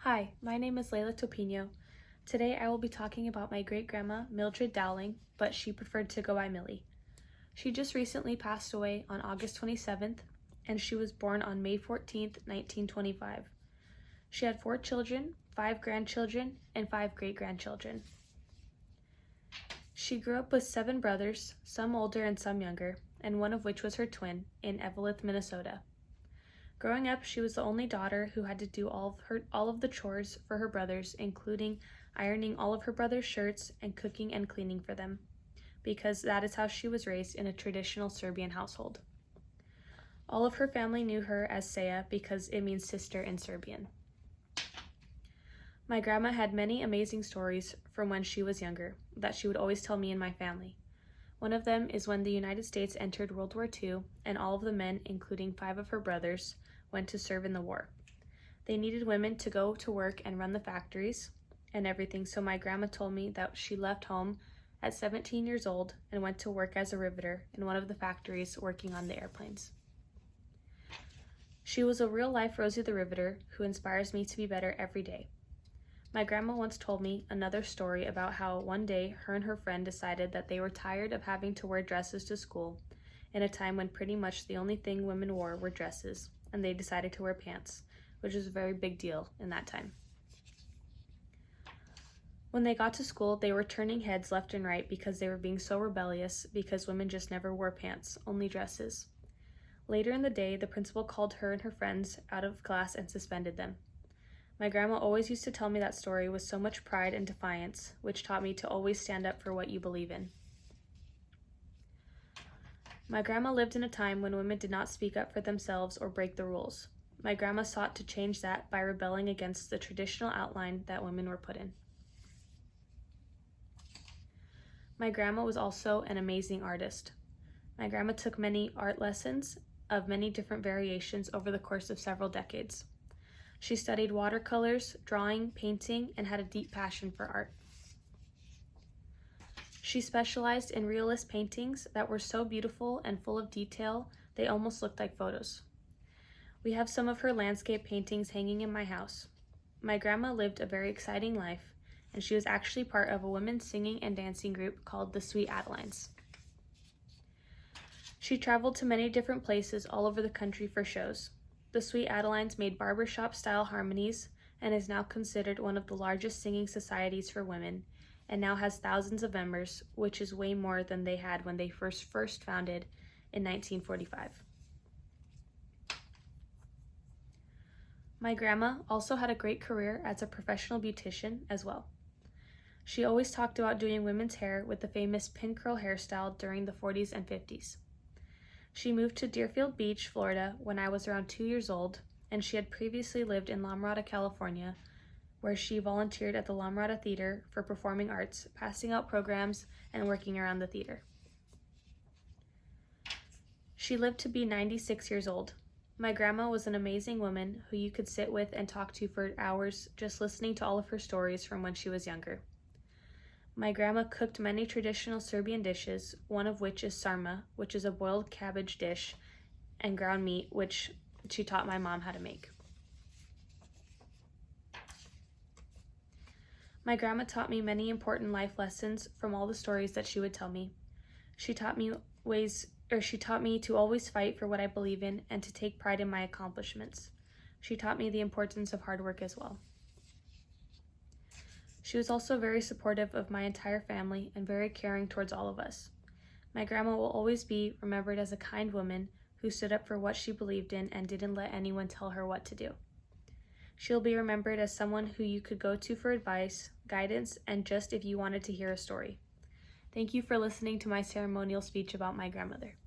Hi, my name is Layla Topino. Today I will be talking about my great-grandma, Mildred Dowling, but she preferred to go by Millie. She just recently passed away on August 27th, and she was born on May 14th, 1925. She had 4 children, 5 grandchildren, and 5 great-grandchildren. She grew up with 7 brothers, some older and some younger, and one of which was her twin, in Eveleth, Minnesota. Growing up, she was the only daughter who had to do all of the chores for her brothers, including ironing all of her brothers' shirts and cooking and cleaning for them, because that is how she was raised in a traditional Serbian household. All of her family knew her as Seja because it means sister in Serbian. My grandma had many amazing stories from when she was younger that she would always tell me and my family. One of them is when the United States entered World War II and all of the men, including 5 of her brothers, went to serve in the war. They needed women to go to work and run the factories and everything, so my grandma told me that she left home at 17 years old and went to work as a riveter in one of the factories working on the airplanes. She was a real-life Rosie the Riveter who inspires me to be better every day. My grandma once told me another story about how one day her and her friend decided that they were tired of having to wear dresses to school in a time when pretty much the only thing women wore were dresses, and they decided to wear pants, which was a very big deal in that time. When they got to school, they were turning heads left and right because they were being so rebellious because women just never wore pants, only dresses. Later in the day, the principal called her and her friends out of class and suspended them. My grandma always used to tell me that story with so much pride and defiance, which taught me to always stand up for what you believe in. My grandma lived in a time when women did not speak up for themselves or break the rules. My grandma sought to change that by rebelling against the traditional outline that women were put in. My grandma was also an amazing artist. My grandma took many art lessons of many different variations over the course of several decades. She studied watercolors, drawing, painting, and had a deep passion for art. She specialized in realist paintings that were so beautiful and full of detail, they almost looked like photos. We have some of her landscape paintings hanging in my house. My grandma lived a very exciting life, and she was actually part of a women's singing and dancing group called the Sweet Adelines. She traveled to many different places all over the country for shows. The Sweet Adelines made barbershop-style harmonies and is now considered one of the largest singing societies for women, and now has thousands of members, which is way more than they had when they first founded in 1945. My grandma also had a great career as a professional beautician as well. She always talked about doing women's hair with the famous pin curl hairstyle during the 40s and 50s. She moved to Deerfield Beach, Florida when I was around 2 years old, and she had previously lived in La Mirada, California, where she volunteered at the La Mirada Theater for performing arts, passing out programs, and working around the theater. She lived to be 96 years old. My grandma was an amazing woman who you could sit with and talk to for hours just listening to all of her stories from when she was younger. My grandma cooked many traditional Serbian dishes, one of which is sarma, which is a boiled cabbage dish, and ground meat, which she taught my mom how to make. My grandma taught me many important life lessons from all the stories that she would tell me. She taught me to always fight for what I believe in and to take pride in my accomplishments. She taught me the importance of hard work as well. She was also very supportive of my entire family and very caring towards all of us. My grandma will always be remembered as a kind woman who stood up for what she believed in and didn't let anyone tell her what to do. She'll be remembered as someone who you could go to for advice, guidance, and just if you wanted to hear a story. Thank you for listening to my ceremonial speech about my grandmother.